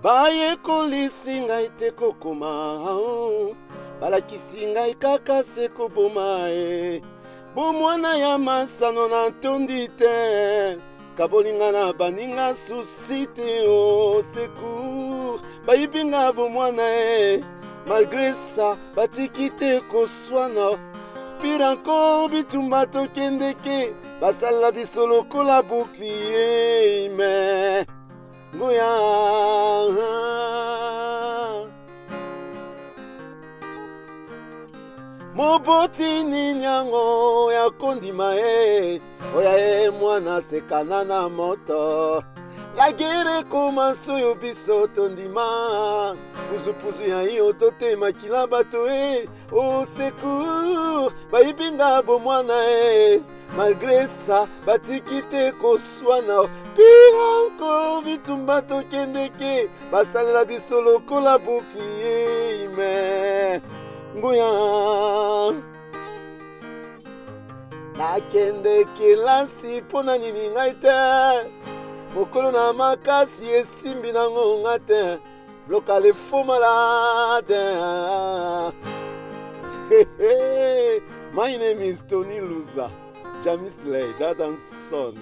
bayekolisi ngai te kokoma, balakisi ngai kaka se koboma ye. Bomwana ya masano na tondi te, kabolinga na baninga susi te o secours. Bayibinga bomwana ye, malgré ça batiki te koswana. Pire encore bitumba tokendeke, basala biso lokola bouclier mais Ngoya moboti ninyango ya kondima e, oya e mwana sekana na moto. La guerre commence yo biso tondima, puzu ya yo tote makila bato e, au secours. Bayibinga bo mwana e, malgré ça batiki te koswana. Pire encore bitumba tokendeke, basalela biso lokola bouclier mais Ngoya nakende kelasi pona nini ngai te, mokolo na makasi esimbi nango nga te, bloka le faux malade. My name is Tony Luza, Jamis Lay, that and son.